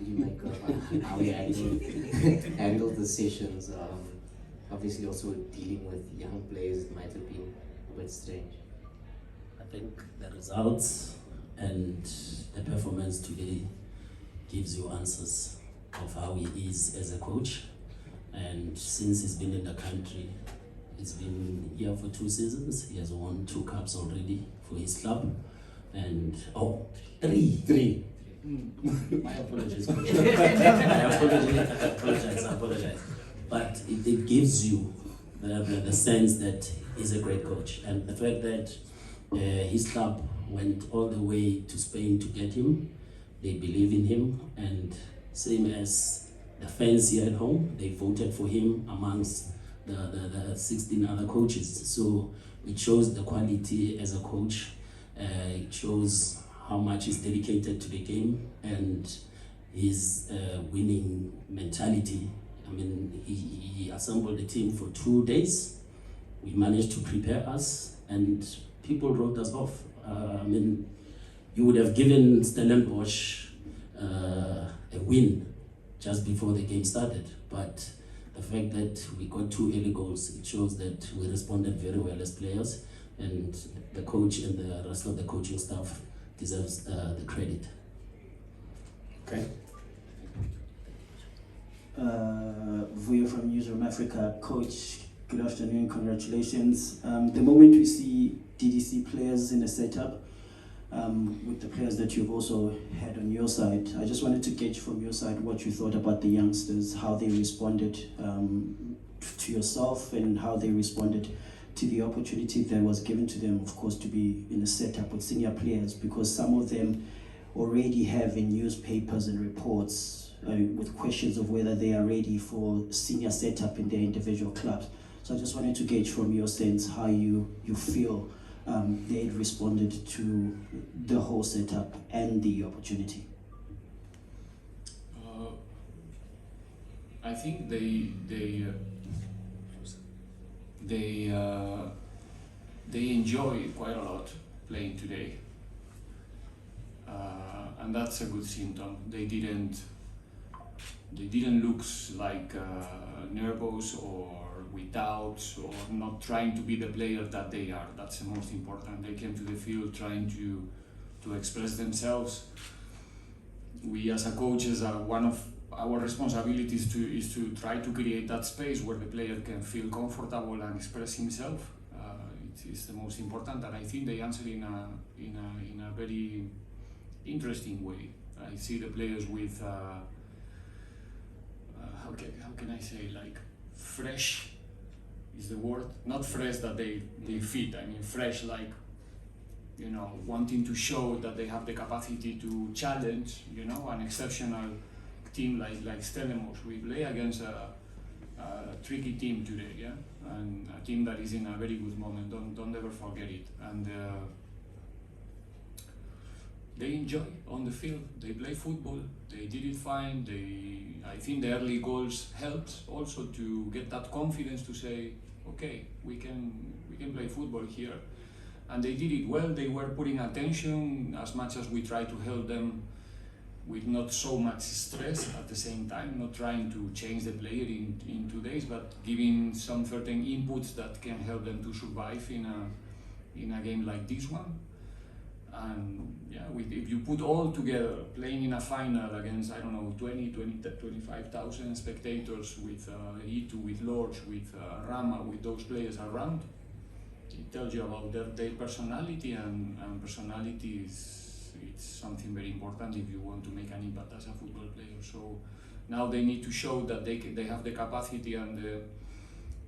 you make of how he handled the sessions? Obviously, also dealing with young players, it might have been a bit strange. I think the results and the performance today gives you answers of how he is as a coach. And since he's been in the country, he's been here for 2 seasons. He has won 2 cups already for his club. And three. My apologies, coach. I apologize. But it gives you the sense that he's a great coach. And the fact that his club went all the way to Spain to get him, they believe in him, and same as the fans here at home, they voted for him amongst the 16 other coaches. So it shows the quality as a coach. It shows how much he's dedicated to the game and his winning mentality. I mean, he assembled the team for 2 days. We managed to prepare us, and people wrote us off. I mean, you would have given Stellenbosch a win just before the game started, but the fact that we got 2 early goals, it shows that we responded very well as players, and the coach and the rest of the coaching staff deserves the credit. Okay. Vuyo from Newsroom Africa. Coach, good afternoon, congratulations. The moment we see DDC players in a setup, with the players that you've also had on your side, I just wanted to gauge from your side what you thought about the youngsters, how they responded to yourself, and how they responded to the opportunity that was given to them, of course, to be in a setup with senior players, because some of them already have in newspapers and reports with questions of whether they are ready for senior setup in their individual clubs. So I just wanted to gauge from your sense how you feel they had responded to the whole setup and the opportunity. I think they enjoy quite a lot playing today, and that's a good symptom. They didn't look like nervous or with doubts or not trying to be the player that they are. That's the most important. They came to the field trying to express themselves. We as a coaches are one of our responsibilities is to try to create that space where the player can feel comfortable and express himself. It is the most important, and I think they answer in a very interesting way. I see the players with how can I say, like, fresh is the word, not fresh that they fit. I mean fresh, like, you know, wanting to show that they have the capacity to challenge, you know, an exceptional team like Stellenbosch. We play against a tricky team today, yeah, and a team that is in a very good moment. Don't ever forget it. And they enjoy on the field. They play football. They did it fine. I think the early goals helped also to get that confidence to say, okay, we can play football here. And they did it well. They were putting attention as much as we try to help them with not so much stress at the same time, not trying to change the player in 2 days, but giving some certain inputs that can help them to survive in a game like this one. And yeah, if you put all together, playing in a final against, I don't know, 25,000 spectators with Itu, with Lorch, with Rama, with those players around, it tells you about their personality, and personality it's something very important if you want to make an impact as a football player. So now they need to show that they have the capacity and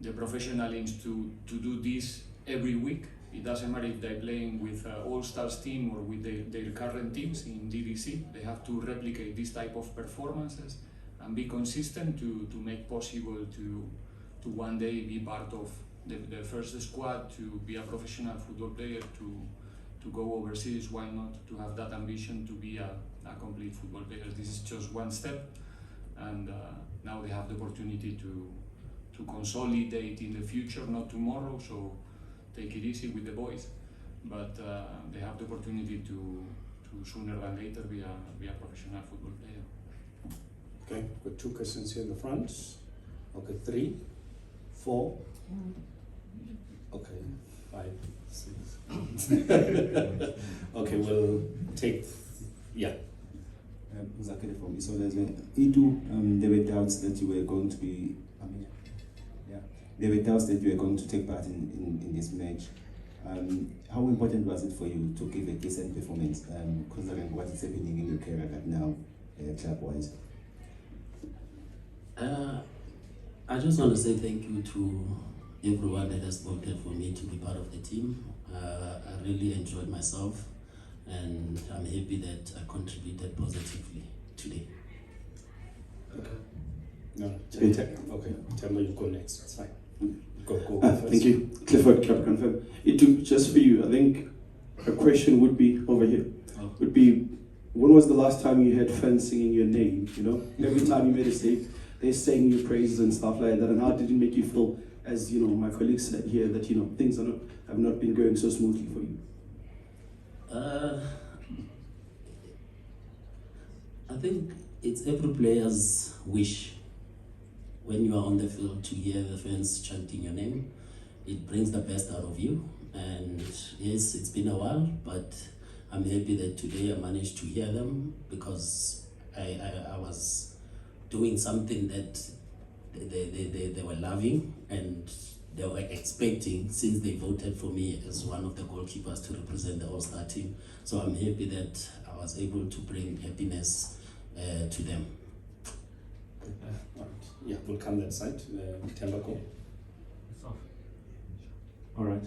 the professionalism to do this every week. It doesn't matter if they're playing with All-Stars team or with their current teams in DDC. They have to replicate this type of performances and be consistent to make possible to one day be part of the first squad, to be a professional football player, to go overseas. Why not? To have that ambition to be a complete football player. This is just one step, and now they have the opportunity to consolidate in the future, not tomorrow. So take it easy with the boys, but they have the opportunity to sooner than later be a professional football player. Okay, got 2 questions here in the front. Okay, 3, 4. Okay, 5, 6. Okay, we'll take, yeah. Zakele from Isola as well. Itu, there were doubts that you were going to be, there were doubts that you were going to take part in this match. How important was it for you to give a decent performance, considering what is happening in your career right now, club-wise? I just want to say thank you to everyone that has voted for me to be part of the team. I really enjoyed myself, and I'm happy that I contributed positively today. No, okay, tell me you go next. It's fine. Go first. Thank you. Clifford, Club Confirm. Just for you, I think a question would be over here. Would be, when was the last time you had fans singing your name? You know, every time you made a save, they sang your praises and stuff like that. And how did it make you feel, as you know, my colleagues said here, that you know things have not been going so smoothly for you? I think it's every player's wish when you are on the field to hear the fans chanting your name. It brings the best out of you. And yes, it's been a while, but I'm happy that today I managed to hear them, because I was doing something that they were loving and they were expecting, since they voted for me as one of the goalkeepers to represent the All-Star team. So I'm happy that I was able to bring happiness to them. Yeah, we'll come that side. Tembako. All right.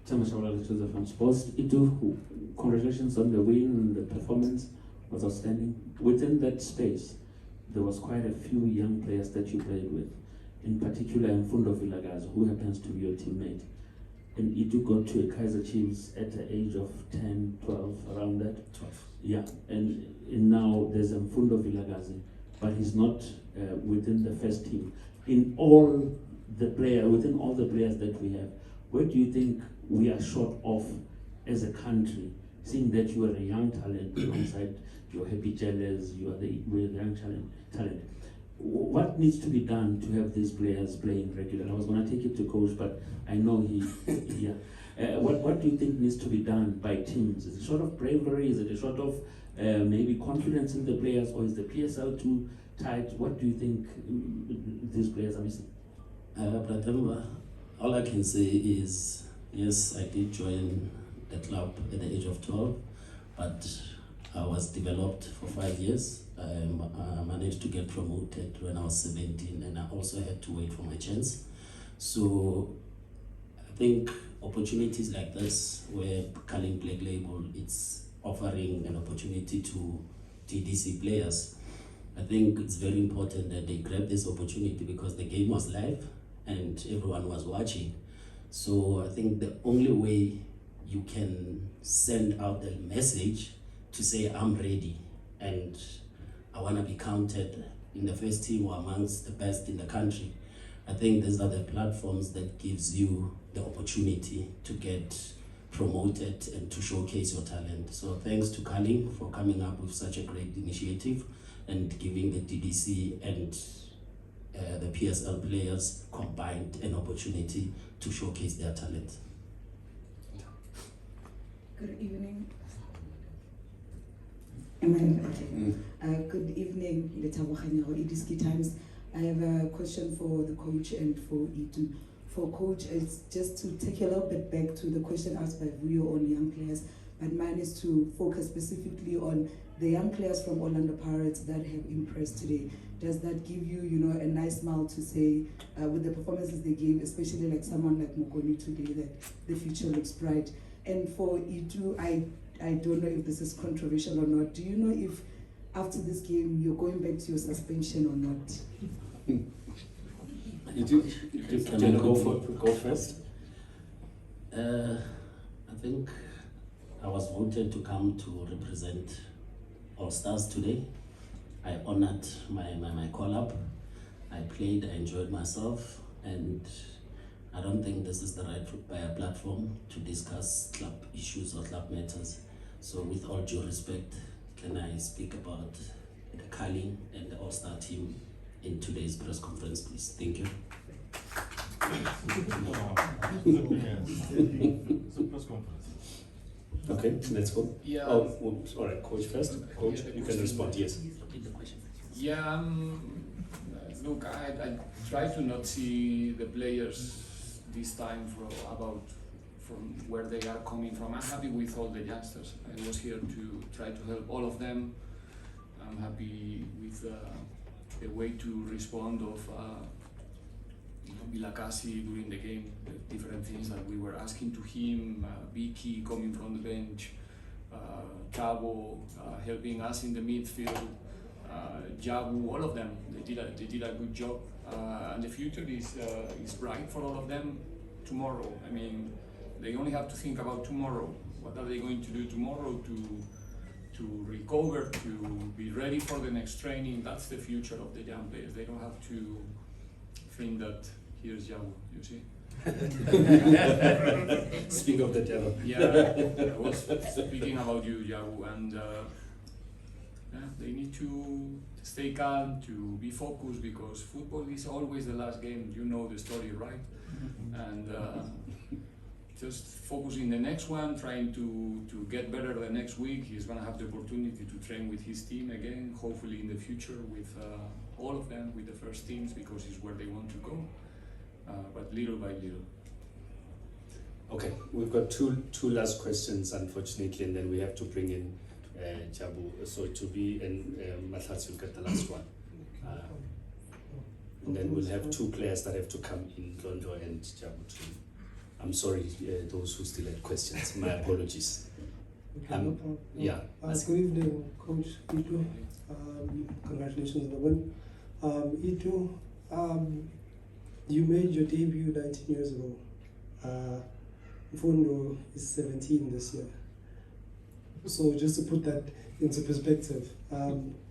Tembako to the front post. Itu, congratulations on the win and the performance was outstanding. Within that space, there was quite a few young players that you played with. In particular, Mfundo Vilagazi, who happens to be your teammate. And Itu got to a Kaiser Chiefs at the age of 10, 12, around that. 12. Yeah, and now there's Mfundo Vilagazi, but he's not within the first team. Within all the players that we have, where do you think we are short of as a country, seeing that you are a young talent alongside your Happy Jealous, you are the young talent? What needs to be done to have these players playing regularly? I was going to take it to coach, but I know yeah. What do you think needs to be done by teams? Is it short of bravery? Is it a short of maybe confidence in the players, or is the PSL too tight? What do you think these players are missing? Pratemba, all I can say is, yes, I did join the club at the age of 12, but I was developed for 5 years. I managed to get promoted when I was 17, and I also had to wait for my chance. So I think opportunities like this, where Culling Black Label it's offering an opportunity to TDC players, I think it's very important that they grab this opportunity, because the game was live and everyone was watching. So I think the only way you can send out the message to say, I'm ready and I want to be counted in the first team or amongst the best in the country. I think these are the platforms that gives you the opportunity to get promoted and to showcase your talent. So thanks to Culling for coming up with such a great initiative and giving the DDC and the PSL players combined an opportunity to showcase their talent. Good evening. Am I okay? Good evening, Letabo Khanyago, Idiski Times. I have a question for the coach and for Itu. For coach, it's just to take a little bit back to the question asked by Vuyo on young players, but mine is to focus specifically on the young players from Orlando Pirates that have impressed today. Does that give you, a nice smile to say, with the performances they gave, especially like someone like Mokoni today, that the future looks bright? And for Itu, I don't know if this is controversial or not. Do you know if after this game you're going back to your suspension or not? Can I go first? I think I was voted to come to represent All Stars today. I honored my call-up. I played, I enjoyed myself, and I don't think this is the right platform to discuss club issues or club matters. So with all due respect, can I speak about the Culling and the All all-star team in today's press conference, please. Thank you. Okay, let's go. Yeah. Oh, oops, all right, coach first. Coach, Yeah, the you can question. respond. Yes. Yeah, look, I try to not see the players this time from where they are coming from. I'm happy with all the youngsters. I was here to try to help all of them. I'm happy with the way to respond of Vilakasi during the game, the different things that we were asking to him, Vicky coming from the bench, Cabo helping us in the midfield, Jabu, all of them, they did a good job, and the future is bright for all of them tomorrow. I mean, they only have to think about tomorrow. What are they going to do tomorrow to recover, to be ready for the next training? That's the future of the young players. They don't have to think that here's Jabu, you see. Speak of the devil. Yeah, I was speaking about you, Jabu, and yeah, they need to stay calm, to be focused, because football is always the last game. You know the story, right? And just focusing the next one, trying to get better the next week. He's going to have the opportunity to train with his team again, hopefully in the future with all of them, with the first teams, because it's where they want to go, but little by little. Okay, we've got two last questions, unfortunately, and then we have to bring in Jabu. So to be, and Mathats will get the last one. And then we'll have two players that have to come in, Londo and Jabu too. I'm sorry, those who still had questions. My apologies. Okay, no problem. Yeah. Good evening, Coach Itu. Congratulations on the win. Itu, you made your debut 19 years ago. Mfundo is 17 this year. So just to put that into perspective,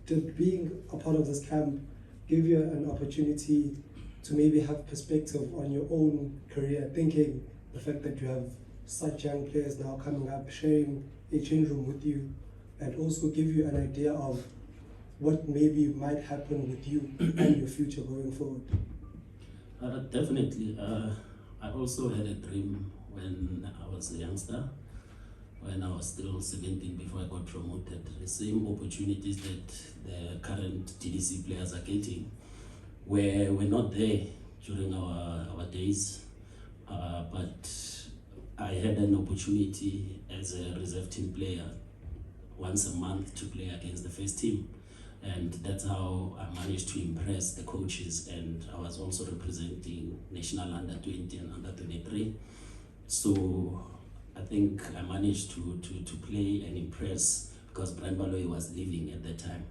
did being a part of this camp give you an opportunity to maybe have perspective on your own career, thinking the fact that you have such young players now coming up, sharing a change room with you, and also give you an idea of what maybe might happen with you and your future going forward? Definitely. I also had a dream when I was a youngster, when I was still 17 before I got promoted. The same opportunities that the current TDC players are getting were not there during our days. But I had an opportunity as a reserve team player once a month to play against the first team. And that's how I managed to impress the coaches, and I was also representing national under 20 and under 23. So I think I managed to play and impress, because Brian Baloyi was leaving at that time.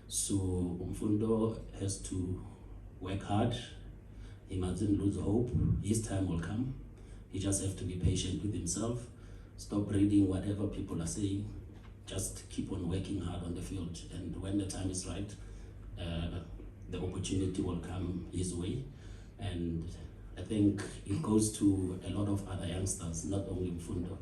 So Mfundo has to work hard. He mustn't lose hope. His time will come. He just has to be patient with himself. Stop reading whatever people are saying. Just keep on working hard on the field. And when the time is right, the opportunity will come his way. And I think it goes to a lot of other youngsters, not only Mfundo,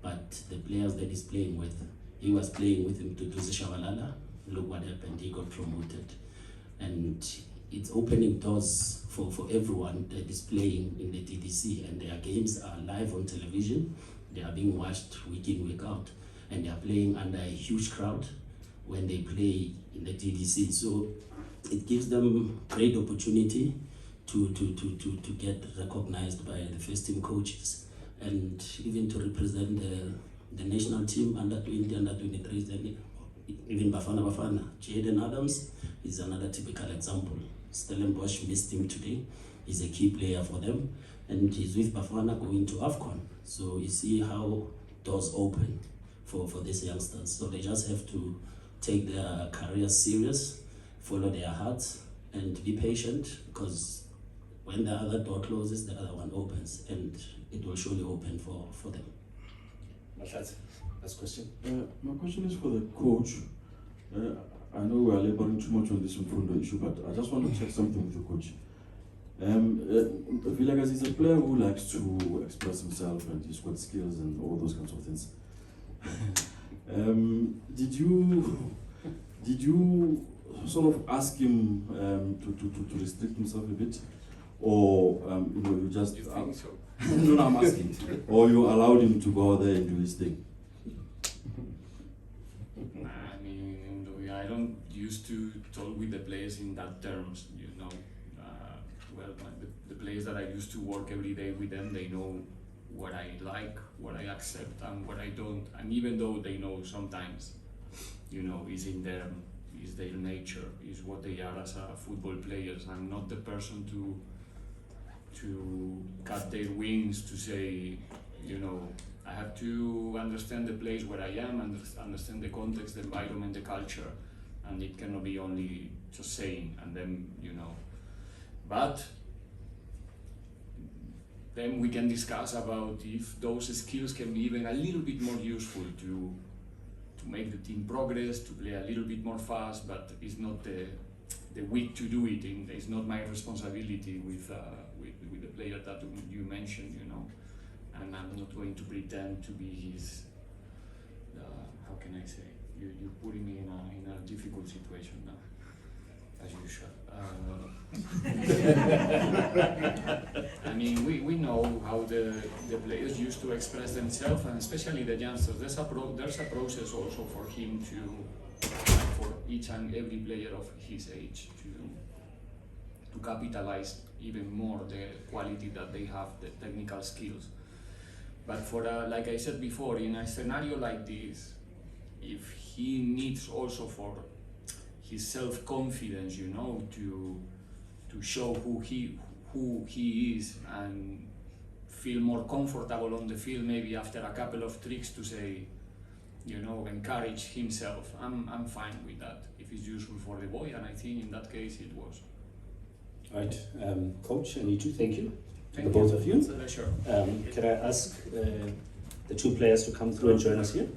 but the players that he's playing with. He was playing with him to Shabalala. Look what happened, he got promoted. And it's opening doors for everyone that is playing in the TDC, and their games are live on television. They are being watched week in, week out, and they are playing under a huge crowd when they play in the TDC. So it gives them great opportunity to get recognized by the first team coaches, and even to represent the national team under 20, under 23, even Bafana. Jaden Adams is another typical example. Stellenbosch missed him today. He's a key player for them, and he's with Bafana going to AFCON. So you see how doors open for these youngsters. So they just have to take their careers serious, follow their hearts, and be patient, because when the other door closes, the other one opens, and it will surely open for them. Last question. My question is for the coach. I know we are laboring too much on this Mfundo issue, but I just want to check something with the coach. Vilakazi is a player who likes to express himself, and he's got skills and all those kinds of things. Did you sort of ask him to restrict himself a bit, or you know, you just You think so? no, I'm asking, or you allowed him to go there and do his thing? I mean, I don't used to talk with the players in that terms, you know. Well, the players that I used to work every day with them, they know what I like, what I accept, and what I don't. And even though they know sometimes, you know, is their nature, is what they are as a football players. I'm not the person to cut their wings to say, you know, I have to understand the place where I am, and understand the context, the environment, the culture, and it cannot be only just saying and then, you know. But then we can discuss about if those skills can be even a little bit more useful to make the team progress, to play a little bit more fast, but it's not the week to do it. It's not my responsibility with the player that you mentioned, you know. And I'm not going to pretend to be his, how can I say, you're putting me in a difficult situation now, as usual. I mean, we know how the players used to express themselves, and especially the youngsters. There's a process also for him for each and every player of his age to capitalize even more the quality that they have, the technical skills. But for like I said before, in a scenario like this, if he needs also for his self-confidence, you know, to show who he is and feel more comfortable on the field, maybe after a couple of tricks to say, you know, encourage himself. I'm fine with that if it's useful for the boy, and I think in that case it was. Right, Coach and Itu, thank you. Thank the you. both of you. It's a pleasure. Can I ask the two players to come through and join us here?